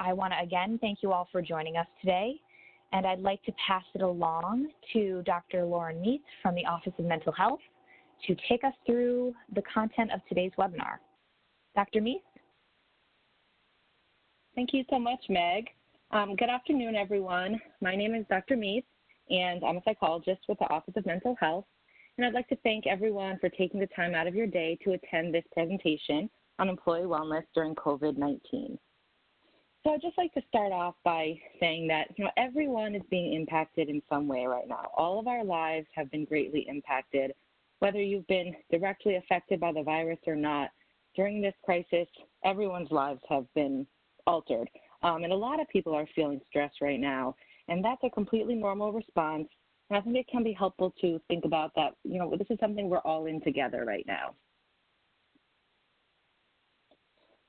I want to again thank you all for joining us today, and I'd like to pass it along to Dr. Lauren Meats from the Office of Mental Health to take us through the content of today's webinar. Dr. Meats? Thank you so much, Meg. Good afternoon, everyone. My name is Dr. Meats, and I'm a psychologist with the Office of Mental Health. And I'd like to thank everyone for taking the time out of your day to attend this presentation on employee wellness during COVID-19. So I'd just like to start off by saying that everyone is being impacted in some way right now. All of our lives have been greatly impacted. Whether you've been directly affected by the virus or not, during this crisis, everyone's lives have been altered. And a lot of people are feeling stress right now, and that's a completely normal response. And I think it can be helpful to think about that, this is something we're all in together right now.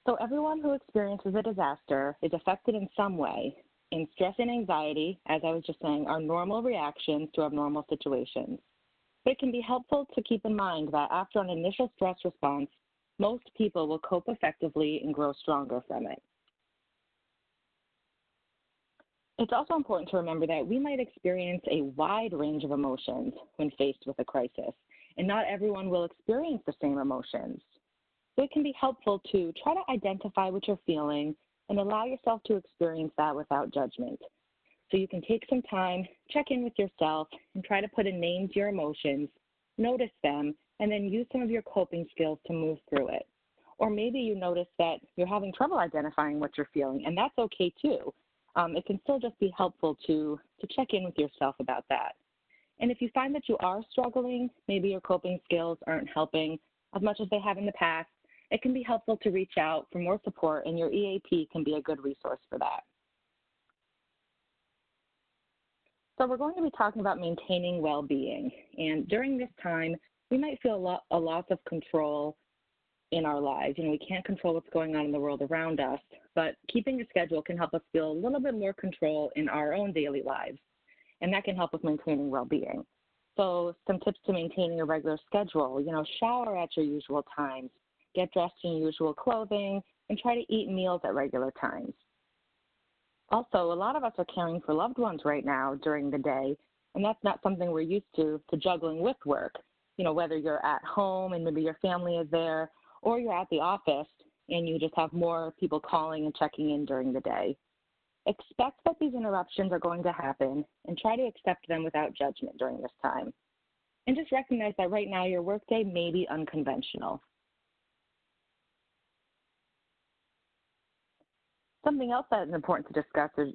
So everyone who experiences a disaster is affected in some way, and stress and anxiety, as I was just saying, are normal reactions to abnormal situations. But it can be helpful to keep in mind that after an initial stress response, most people will cope effectively and grow stronger from it. It's also important to remember that we might experience a wide range of emotions when faced with a crisis, and not everyone will experience the same emotions. So it can be helpful to try to identify what you're feeling and allow yourself to experience that without judgment. So you can take some time, check in with yourself, and try to put a name to your emotions, notice them, and then use some of your coping skills to move through it. Or maybe you notice that you're having trouble identifying what you're feeling, and that's okay too. It can still just be helpful to check in with yourself about that. And if you find that you are struggling, maybe your coping skills aren't helping as much as they have in the past, it can be helpful to reach out for more support, and your EAP can be a good resource for that. So we're going to be talking about maintaining well-being. And during this time, we might feel a loss of control in our lives. We can't control what's going on in the world around us, but keeping a schedule can help us feel a little bit more control in our own daily lives, and that can help with maintaining well-being. So some tips to maintaining a regular schedule, shower at your usual times, get dressed in your usual clothing, and try to eat meals at regular times. Also, a lot of us are caring for loved ones right now during the day, and that's not something we're used to juggling with work. Whether you're at home and maybe your family is there, or you're at the office and you just have more people calling and checking in during the day. Expect that these interruptions are going to happen and try to accept them without judgment during this time. And just recognize that right now your workday may be unconventional. Something else that is important to discuss is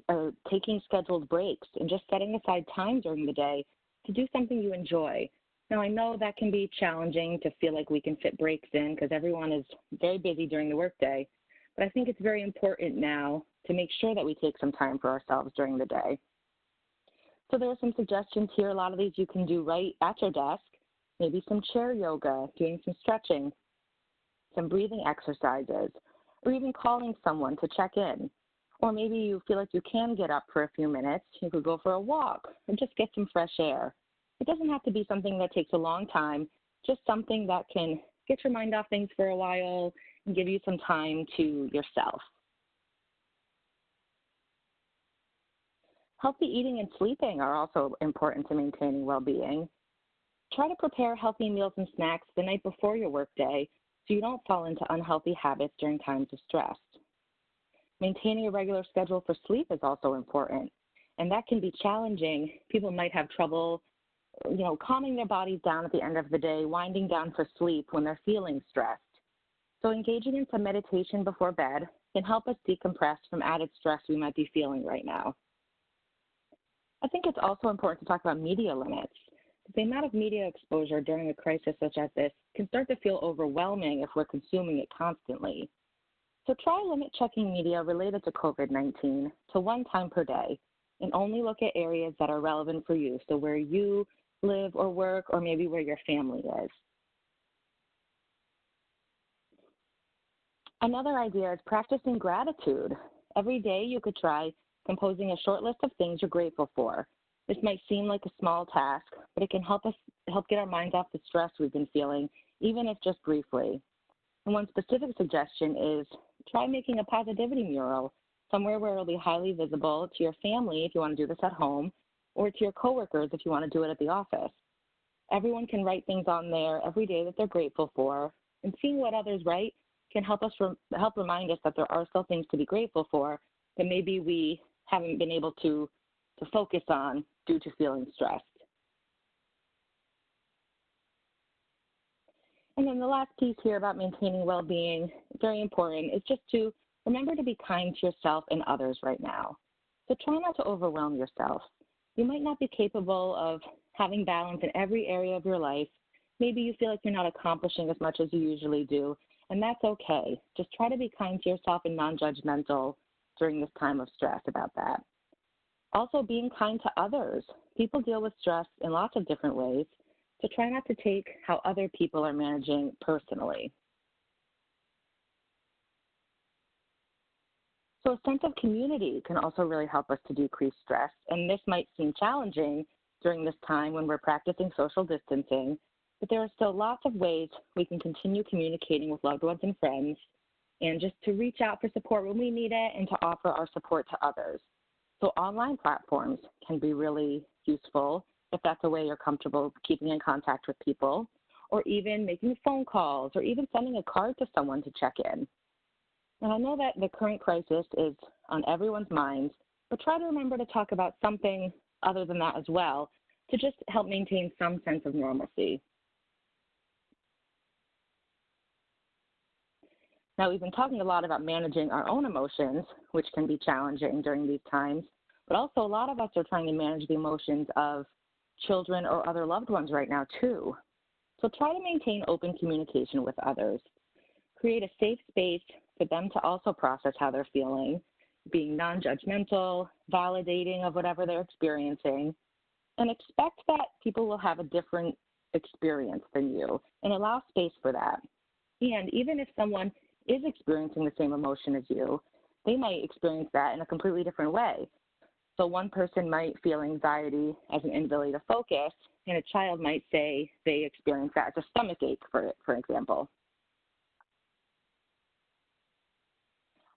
taking scheduled breaks and just setting aside time during the day to do something you enjoy. Now, I know that can be challenging to feel like we can fit breaks in because everyone is very busy during the workday, but I think it's very important now to make sure that we take some time for ourselves during the day. So there are some suggestions here. A lot of these you can do right at your desk, maybe some chair yoga, doing some stretching, some breathing exercises, or even calling someone to check in. Or maybe you feel like you can get up for a few minutes. You could go for a walk or just get some fresh air. It doesn't have to be something that takes a long time, just something that can get your mind off things for a while and give you some time to yourself. Healthy eating and sleeping are also important to maintaining well-being. Try to prepare healthy meals and snacks the night before your workday so you don't fall into unhealthy habits during times of stress. Maintaining a regular schedule for sleep is also important, and that can be challenging. People might have trouble calming their bodies down at the end of the day, winding down for sleep when they're feeling stressed. So engaging in some meditation before bed can help us decompress from added stress we might be feeling right now. I think it's also important to talk about media limits. The amount of media exposure during a crisis such as this can start to feel overwhelming if we're consuming it constantly. So try limit checking media related to COVID-19 to 1 time per day, and only look at areas that are relevant for you, so where you live or work, or maybe where your family is. Another idea is practicing gratitude. Every day you could try composing a short list of things you're grateful for. This might seem like a small task, but it can help get our minds off the stress we've been feeling, even if just briefly. And one specific suggestion is try making a positivity mural somewhere where it'll be highly visible to your family if you want to do this at home, or to your coworkers if you want to do it at the office. Everyone can write things on there every day that they're grateful for, and seeing what others write can help remind us that there are still things to be grateful for that maybe we haven't been able to focus on due to feeling stressed. And then the last piece here about maintaining well-being, very important, is just to remember to be kind to yourself and others right now. So try not to overwhelm yourself. You might not be capable of having balance in every area of your life. Maybe you feel like you're not accomplishing as much as you usually do, and that's okay. Just try to be kind to yourself and non-judgmental during this time of stress about that. Also, being kind to others. People deal with stress in lots of different ways, so try not to take how other people are managing personally. So a sense of community can also really help us to decrease stress, and this might seem challenging during this time when we're practicing social distancing, but there are still lots of ways we can continue communicating with loved ones and friends, and just to reach out for support when we need it and to offer our support to others. So online platforms can be really useful if that's a way you're comfortable keeping in contact with people, or even making phone calls, or even sending a card to someone to check in. And I know that the current crisis is on everyone's minds, but try to remember to talk about something other than that as well to just help maintain some sense of normalcy. Now, we've been talking a lot about managing our own emotions, which can be challenging during these times, but also a lot of us are trying to manage the emotions of children or other loved ones right now too. So try to maintain open communication with others. Create a safe space for them to also process how they're feeling, being non-judgmental, validating of whatever they're experiencing, and expect that people will have a different experience than you, and allow space for that. And even if someone is experiencing the same emotion as you, they might experience that in a completely different way. So one person might feel anxiety as an inability to focus, and a child might say they experience that as a stomach ache, for example.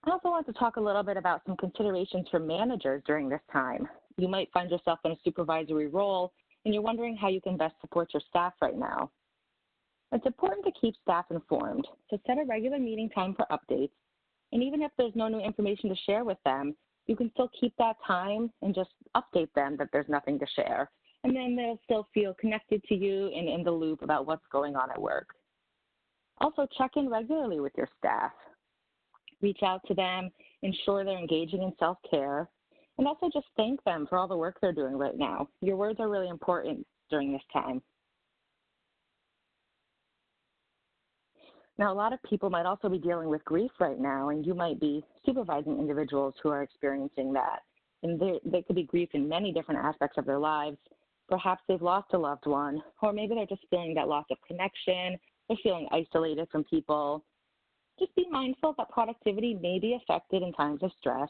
I also want to talk a little bit about some considerations for managers during this time. You might find yourself in a supervisory role, and you're wondering how you can best support your staff right now. It's important to keep staff informed, so set a regular meeting time for updates, and even if there's no new information to share with them, you can still keep that time and just update them that there's nothing to share, and then they'll still feel connected to you and in the loop about what's going on at work. Also, check in regularly with your staff. Reach out to them, ensure they're engaging in self-care, and also just thank them for all the work they're doing right now. Your words are really important during this time. Now, a lot of people might also be dealing with grief right now, and you might be supervising individuals who are experiencing that. And they could be grief in many different aspects of their lives. Perhaps they've lost a loved one, or maybe they're just feeling that loss of connection, they're feeling isolated from people. Just be mindful that productivity may be affected in times of stress,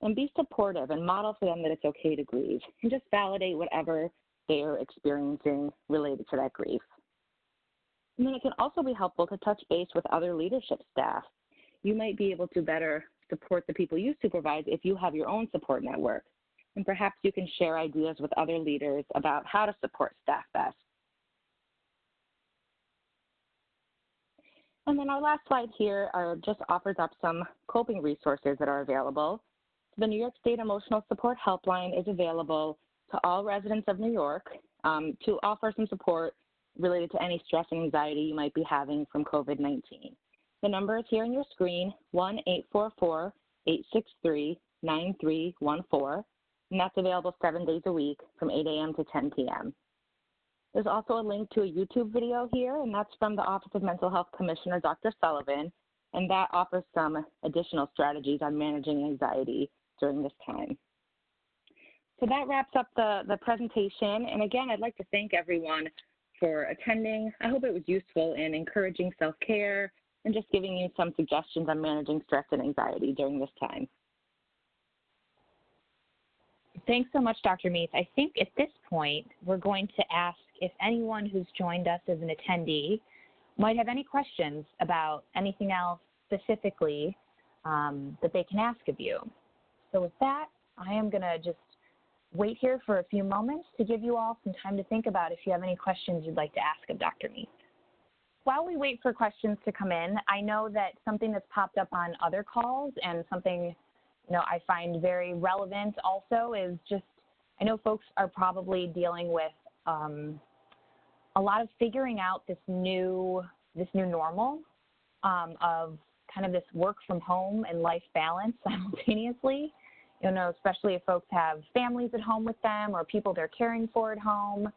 and be supportive and model for them that it's okay to grieve, and just validate whatever they're experiencing related to that grief. And then it can also be helpful to touch base with other leadership staff. You might be able to better support the people you supervise if you have your own support network, and perhaps you can share ideas with other leaders about how to support staff best. And then our last slide here just offers up some coping resources that are available. The New York State Emotional Support Helpline is available to all residents of New York to offer some support related to any stress and anxiety you might be having from COVID-19. The number is here on your screen, 1-844-863-9314, and that's available 7 days a week from 8 a.m. to 10 p.m. There's also a link to a YouTube video here, and that's from the Office of Mental Health Commissioner, Dr. Sullivan, and that offers some additional strategies on managing anxiety during this time. So that wraps up the presentation, and again, I'd like to thank everyone for attending. I hope it was useful in encouraging self-care and just giving you some suggestions on managing stress and anxiety during this time. Thanks so much, Dr. Meath. I think at this point, we're going to ask if anyone who's joined us as an attendee might have any questions about anything else specifically that they can ask of you. So with that, I am going to just wait here for a few moments to give you all some time to think about if you have any questions you'd like to ask of Dr. Meath. While we wait for questions to come in, I know that something that's popped up on other calls and something I find very relevant also is just, I know folks are probably dealing with a lot of figuring out this new normal of kind of this work from home and life balance simultaneously. Especially if folks have families at home with them or people they're caring for at home.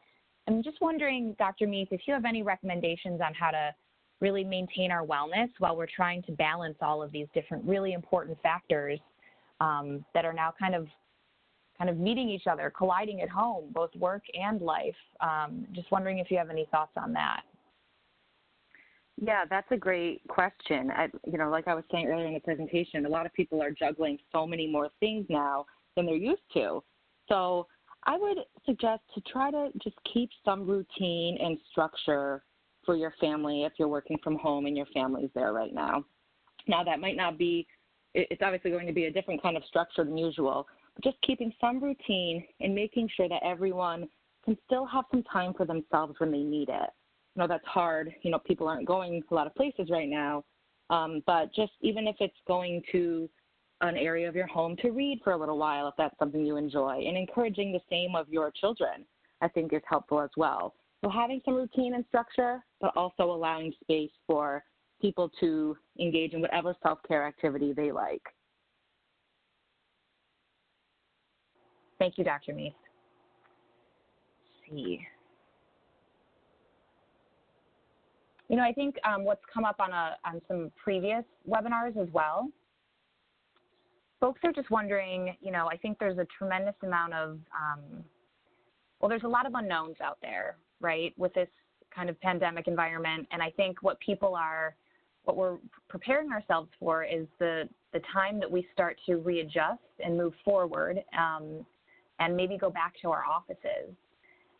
I'm just wondering, Dr. Meath, if you have any recommendations on how to really maintain our wellness while we're trying to balance all of these different really important factors that are now kind of meeting each other, colliding at home, both work and life. Just wondering if you have any thoughts on that. Yeah, that's a great question. Like I was saying earlier in the presentation, a lot of people are juggling so many more things now than they're used to. So I would suggest to try to just keep some routine and structure for your family if you're working from home and your family's there right now. Now, that might not be, it's obviously going to be a different kind of structure than usual, but just keeping some routine and making sure that everyone can still have some time for themselves when they need it. That's hard. People aren't going a lot of places right now, but just even if it's going to an area of your home to read for a little while, if that's something you enjoy, and encouraging the same of your children, I think is helpful as well. So having some routine and structure, but also allowing space for people to engage in whatever self-care activity they like. Thank you, Dr. Meath. Let's see. I think what's come up on some previous webinars as well, folks are just wondering, I think there's a tremendous amount of, there's a lot of unknowns out there, right, with this kind of pandemic environment. And I think what we're preparing ourselves for is the time that we start to readjust and move forward and maybe go back to our offices.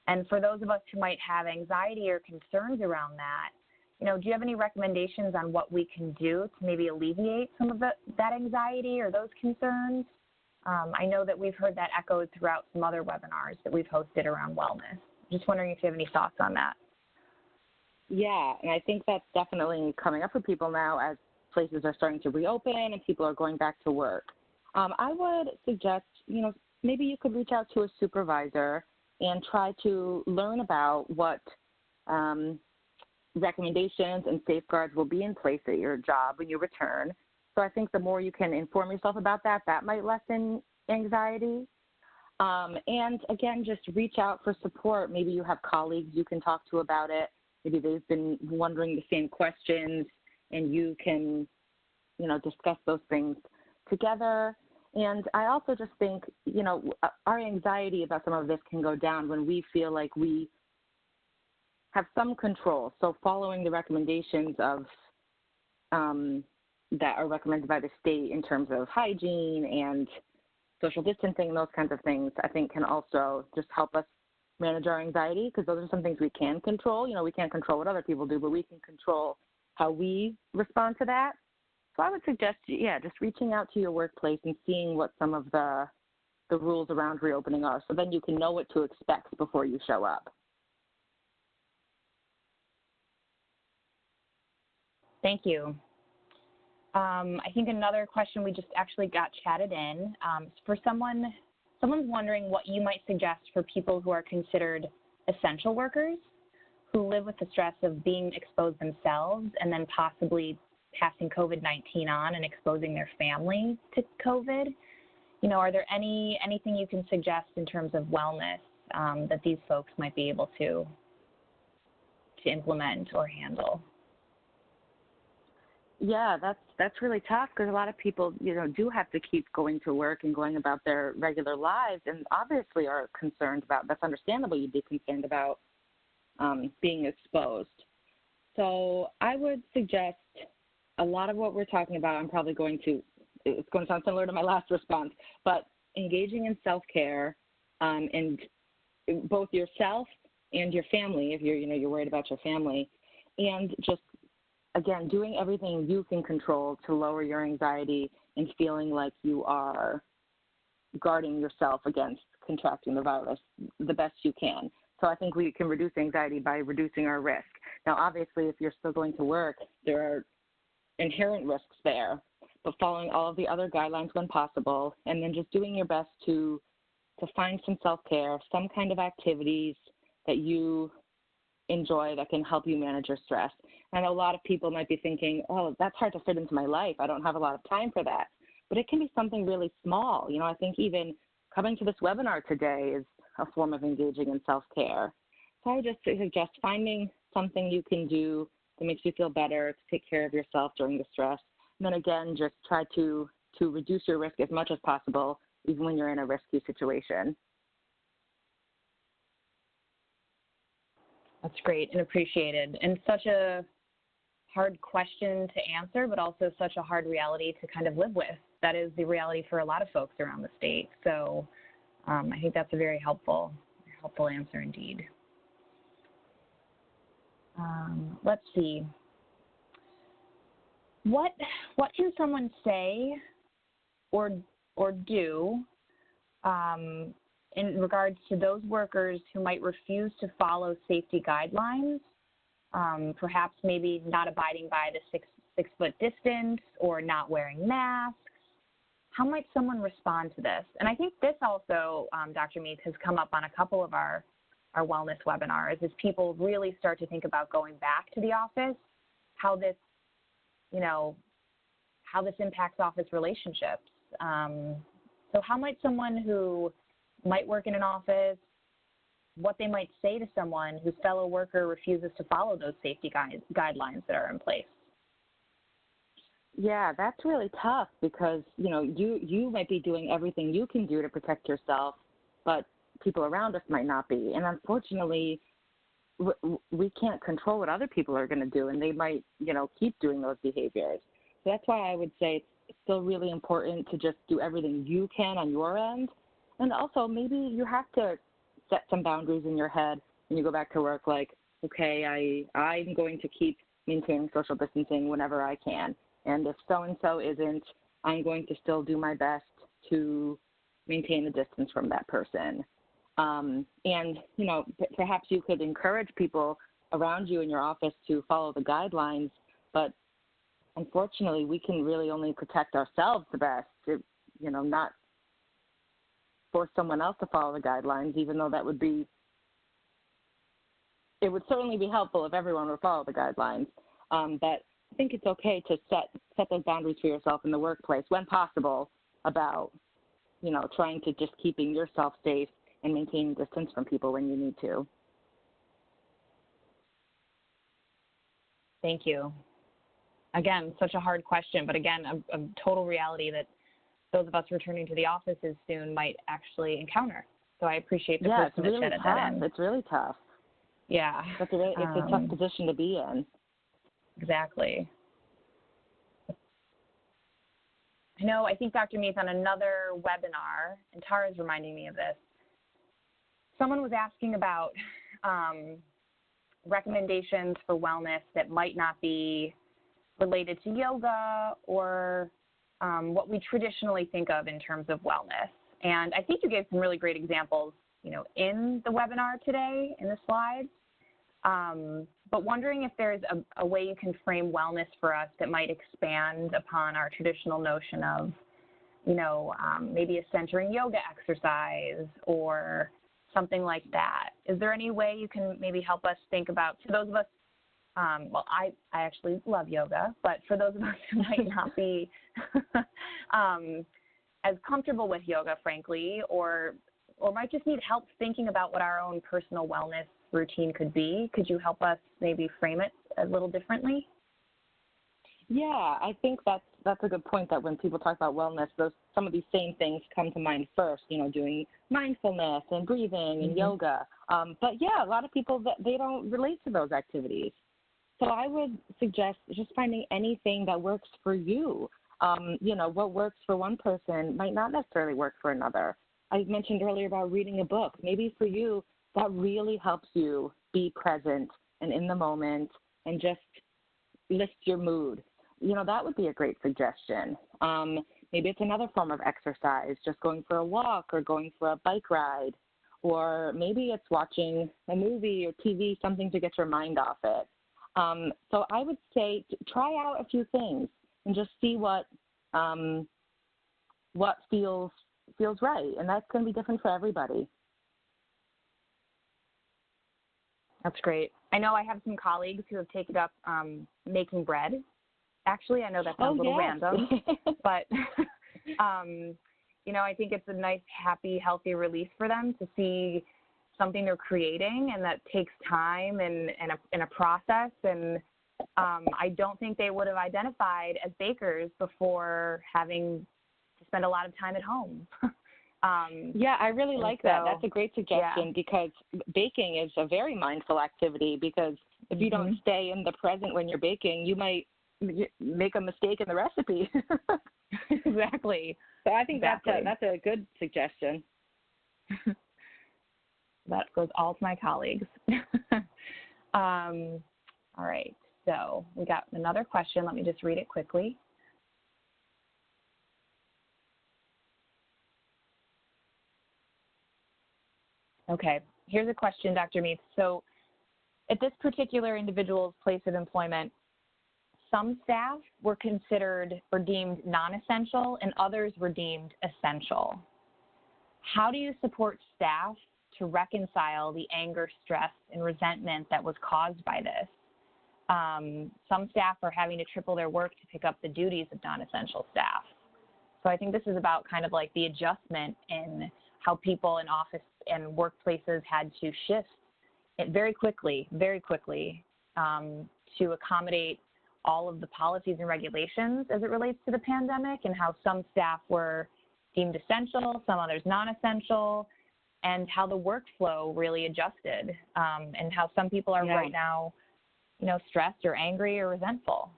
And for those of us who might have anxiety or concerns around that, do you have any recommendations on what we can do to maybe alleviate some of that anxiety or those concerns? I know that we've heard that echoed throughout some other webinars that we've hosted around wellness. Just wondering if you have any thoughts on that. Yeah, and I think that's definitely coming up for people now as places are starting to reopen and people are going back to work. I would suggest, maybe you could reach out to a supervisor and try to learn about what recommendations and safeguards will be in place at your job when you return. So I think the more you can inform yourself about that, that might lessen anxiety. And again, just reach out for support. Maybe you have colleagues you can talk to about it. Maybe they've been wondering the same questions and you can, discuss those things together. And I also just think, our anxiety about some of this can go down when we feel like we have some control. So following the recommendations of that are recommended by the state in terms of hygiene and social distancing, those kinds of things, I think can also just help us manage our anxiety, because those are some things we can control. We can't control what other people do, but we can control how we respond to that. So I would suggest, just reaching out to your workplace and seeing what some of the rules around reopening are, so then you can know what to expect before you show up. Thank you. I think another question we just actually got chatted in, for someone's wondering what you might suggest for people who are considered essential workers who live with the stress of being exposed themselves and then possibly passing COVID-19 on and exposing their family to COVID. Are there anything you can suggest in terms of wellness that these folks might be able to implement or handle? Yeah, that's really tough, because a lot of people, do have to keep going to work and going about their regular lives, and obviously are concerned about, that's understandable, you'd be concerned about being exposed. So I would suggest a lot of what we're talking about, it's going to sound similar to my last response, but engaging in self-care and both yourself and your family, if you're worried about your family, and just, again, doing everything you can control to lower your anxiety and feeling like you are guarding yourself against contracting the virus the best you can. So I think we can reduce anxiety by reducing our risk. Now, obviously, if you're still going to work, there are inherent risks there, but following all of the other guidelines when possible, and then just doing your best to find some self-care, some kind of activities that you enjoy that can help you manage your stress. I know a lot of people might be thinking, oh, that's hard to fit into my life. I don't have a lot of time for that. But it can be something really small. I think even coming to this webinar today is a form of engaging in self-care. So I would just suggest finding something you can do that makes you feel better, to take care of yourself during the stress. And then again, just try to reduce your risk as much as possible, even when you're in a risky situation. That's great and appreciated. And such a hard question to answer, but also such a hard reality to kind of live with. That is the reality for a lot of folks around the state. So I think that's a very helpful answer indeed. Let's see. What can someone say or do in regards to those workers who might refuse to follow safety guidelines, perhaps maybe not abiding by the six foot distance or not wearing masks? How might someone respond to this? And I think this also, Dr. Meath, has come up on a couple of our wellness webinars as people really start to think about going back to the office, how this impacts office relationships. So how might someone who might work in an office, what they might say to someone whose fellow worker refuses to follow those safety guidelines that are in place? Yeah, that's really tough because, you might be doing everything you can do to protect yourself, but people around us might not be. And unfortunately, we can't control what other people are going to do, and they might, keep doing those behaviors. So that's why I would say it's still really important to just do everything you can on your end. And also maybe you have to set some boundaries in your head when you go back to work, like, okay, I'm going to keep maintaining social distancing whenever I can. And if so-and-so isn't, I'm going to still do my best to maintain the distance from that person. And, perhaps you could encourage people around you in your office to follow the guidelines, but unfortunately, we can really only protect ourselves the best, not force someone else to follow the guidelines, even though it would certainly be helpful if everyone would follow the guidelines. But I think it's okay to set those boundaries for yourself in the workplace when possible about, trying to just keeping yourself safe and maintaining distance from people when you need to. Thank you. Again, such a hard question, but again, a total reality that those of us returning to the offices soon might actually encounter. So I appreciate the person that shedded that in. It's really tough. Yeah. It's a tough position to be in. Exactly. I think Dr. Meath, on another webinar, and Tara's reminding me of this, someone was asking about recommendations for wellness that might not be related to yoga or what we traditionally think of in terms of wellness. And I think you gave some really great examples, in the webinar today, in the slides. But wondering if there's a way you can frame wellness for us that might expand upon our traditional notion of, maybe a centering yoga exercise or something like that. Is there any way you can maybe help us think about, for those of us, I actually love yoga, but for those of us who might not be as comfortable with yoga, frankly, or might just need help thinking about what our own personal wellness routine could be, could you help us maybe frame it a little differently? Yeah, I think that's a good point, that when people talk about wellness, some of these same things come to mind first, doing mindfulness and breathing and yoga. But yeah, a lot of people, they don't relate to those activities. So I would suggest just finding anything that works for you. What works for one person might not necessarily work for another. I mentioned earlier about reading a book. Maybe for you, that really helps you be present and in the moment and just lift your mood. That would be a great suggestion. maybe it's another form of exercise, just going for a walk or going for a bike ride, or maybe it's watching a movie or TV, something to get your mind off it. So I would say try out a few things and just see what feels right, and that's going to be different for everybody. That's great. I know I have some colleagues who have taken up making bread. Actually, I know that sounds a little random, but, I think it's a nice, happy, healthy release for them to see something they're creating, and that takes time and a process. And I don't think they would have identified as bakers before having to spend a lot of time at home. Yeah, I really like that. That's a great suggestion, because baking is a very mindful activity, because if you don't stay in the present when you're baking, you might make a mistake in the recipe. Exactly. So I think that's a good suggestion. That goes all to my colleagues. All right, so we got another question. Let me just read it quickly. Okay, here's a question, Dr. Meath. So at this particular individual's place of employment, some staff were considered or deemed non-essential, and others were deemed essential. How do you support staff to reconcile the anger, stress, and resentment that was caused by this? Some staff are having to triple their work to pick up the duties of non-essential staff. So I think this is about kind of like the adjustment in how people in office and workplaces had to shift it very quickly to accommodate all of the policies and regulations as it relates to the pandemic, and how some staff were deemed essential, some others non-essential, and how the workflow really adjusted, and how some people are right now, stressed or angry or resentful.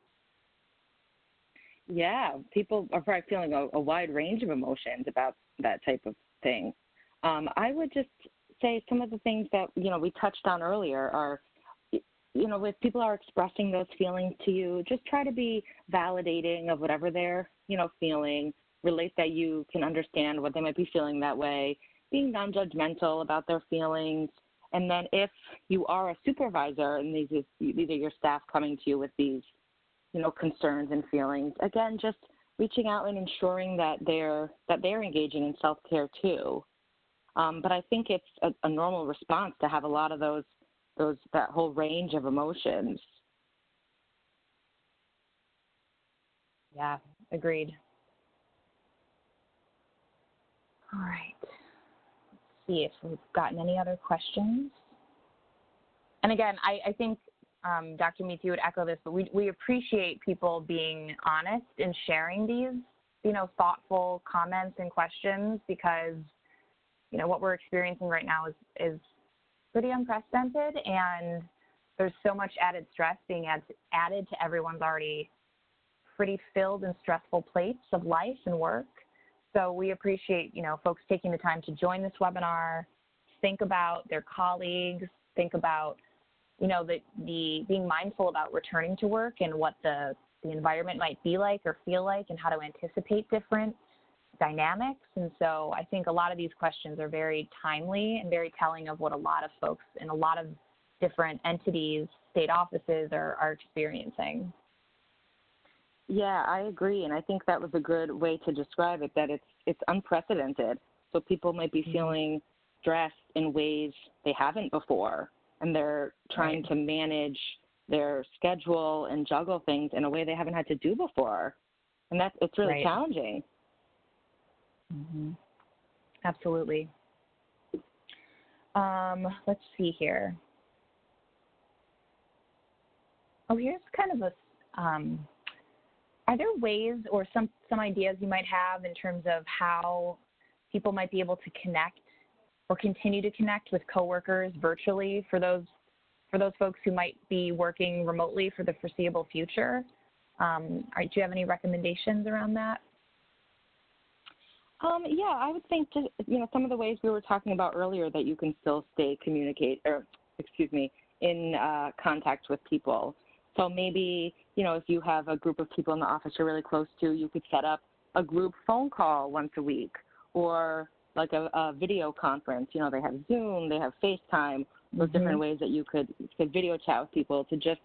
Yeah, people are probably feeling a wide range of emotions about that type of thing. I would just say some of the things that, we touched on earlier are, if people are expressing those feelings to you, just try to be validating of whatever they're, feeling, relate that you can understand what they might be feeling that way, being non-judgmental about their feelings. And then if you are a supervisor and these are your staff coming to you with these, concerns and feelings, again, just reaching out and ensuring that they're engaging in self-care too. But I think it's a normal response to have a lot of that whole range of emotions. Yeah, agreed. All right. Let's see if we've gotten any other questions. And again, I think, Dr. Meath, you would echo this, but we appreciate people being honest and sharing these, thoughtful comments and questions, because, what we're experiencing right now is pretty unprecedented, and there's so much added stress being added to everyone's already pretty filled and stressful plates of life and work. So we appreciate, folks taking the time to join this webinar, think about their colleagues, think about, the being mindful about returning to work and what the environment might be like or feel like, and how to anticipate different dynamics. And so I think a lot of these questions are very timely and very telling of what a lot of folks in a lot of different entities, state offices are experiencing. Yeah, I agree. And I think that was a good way to describe it, that it's unprecedented. So people might be feeling stressed in ways they haven't before, and they're trying to manage their schedule and juggle things in a way they haven't had to do before. And it's really challenging. Mm-hmm. Absolutely. Let's see here. Oh, here's kind of are there ways or some ideas you might have in terms of how people might be able to connect or continue to connect with coworkers virtually for those folks who might be working remotely for the foreseeable future? Do you have any recommendations around that? Yeah, I would think just, some of the ways we were talking about earlier, that you can still stay in contact with people. So maybe, if you have a group of people in the office you're really close to, you could set up a group phone call once a week, or like a video conference. You know, they have Zoom, they have FaceTime, those different ways that you could video chat with people to just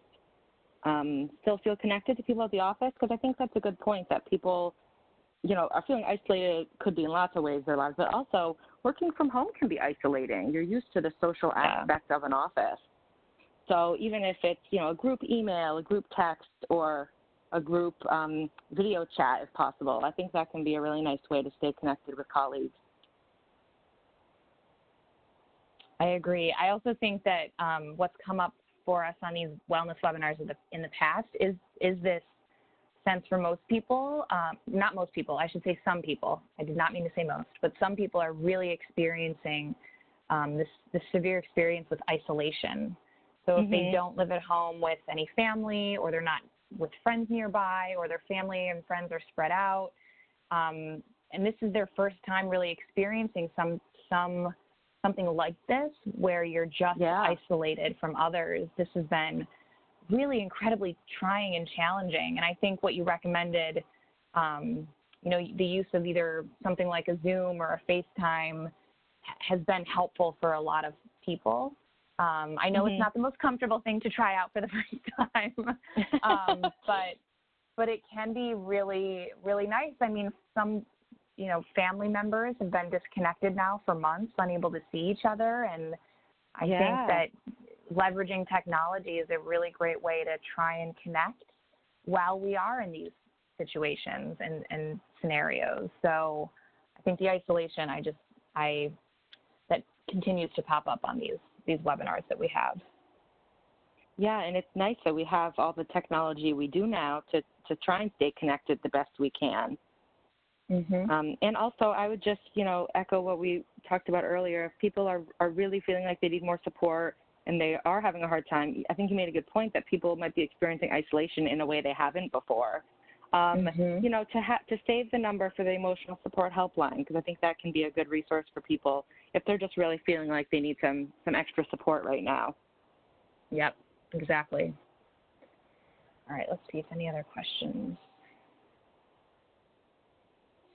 still feel connected to people at the office, because I think that's a good point, that people, you know, are feeling isolated. Could be in lots of ways in their lives, but also working from home can be isolating. You're used to the social aspect of an office. So even if it's, you know, a group email, a group text, or a group video chat if possible, I think that can be a really nice way to stay connected with colleagues. I agree. I also think that what's come up for us on these wellness webinars in the past is this sense for most people, not most people, I should say some people, I did not mean to say most, but some people are really experiencing this severe experience with isolation. So if they don't live at home with any family, or they're not with friends nearby, or their family and friends are spread out, and this is their first time really experiencing something like this, where you're just isolated from others, this has been really incredibly trying and challenging. And I think what you recommended, you know, the use of either something like a Zoom or a FaceTime has been helpful for a lot of people. I know it's not the most comfortable thing to try out for the first time, but it can be really, really nice. I mean, some, you know, family members have been disconnected now for months, unable to see each other. And I think that leveraging technology is a really great way to try and connect while we are in these situations and scenarios. So I think the isolation, that continues to pop up on these webinars that we have. Yeah, and it's nice that we have all the technology we do now to try and stay connected the best we can. And also, I would just, you know, echo what we talked about earlier. If people are really feeling like they need more support and they are having a hard time, I think you made a good point that people might be experiencing isolation in a way they haven't before. You know, to save the number for the emotional support helpline, because I think that can be a good resource for people if they're just really feeling like they need some extra support right now. Yep, exactly. All right, let's see if any other questions.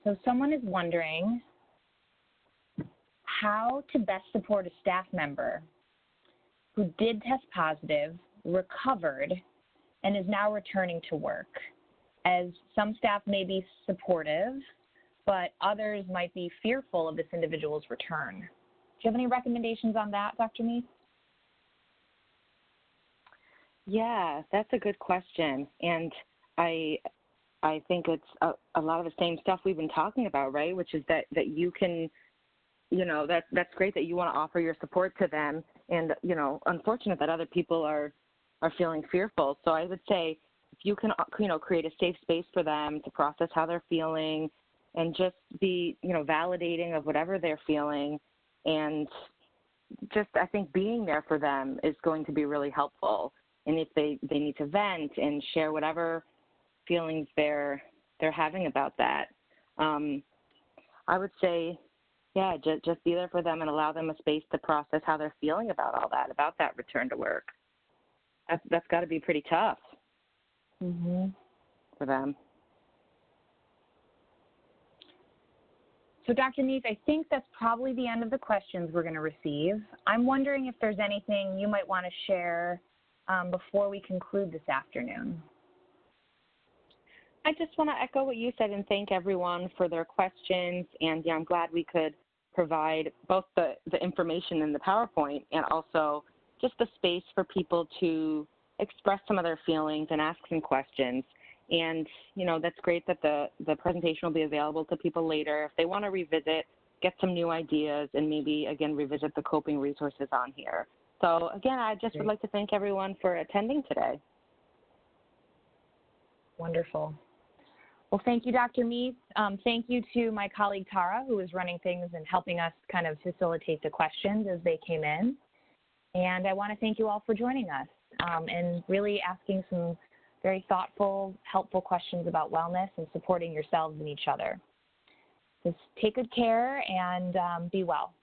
So someone is wondering how to best support a staff member who did test positive, recovered, and is now returning to work, as some staff may be supportive, but others might be fearful of this individual's return. Do you have any recommendations on that, Dr. Meath? Yeah, that's a good question. And I think it's a lot of the same stuff we've been talking about, right? Which is that you can, you know, that's great that you want to offer your support to them. And, you know, unfortunate that other people are feeling fearful. So I would say if you can, you know, create a safe space for them to process how they're feeling and just be, you know, validating of whatever they're feeling, and just, I think, being there for them is going to be really helpful. And if they need to vent and share whatever feelings they're having about that, I would say, yeah, just be there for them and allow them a space to process how they're feeling about all that, about that return to work. That's got to be pretty tough for them. So Dr. Meath, I think that's probably the end of the questions we're going to receive. I'm wondering if there's anything you might want to share before we conclude this afternoon. I just want to echo what you said and thank everyone for their questions. And yeah, I'm glad we could provide both the information in the PowerPoint and also just the space for people to express some of their feelings and ask some questions. And, you know, that's great that the presentation will be available to people later if they want to revisit, get some new ideas, and maybe, again, revisit the coping resources on here. So, again, I just would like to thank everyone for attending today. Wonderful. Well, thank you, Dr. Meath. Thank you to my colleague, Tara, who is running things and helping us kind of facilitate the questions as they came in. And I want to thank you all for joining us and really asking some very thoughtful, helpful questions about wellness and supporting yourselves and each other. Just take good care and be well.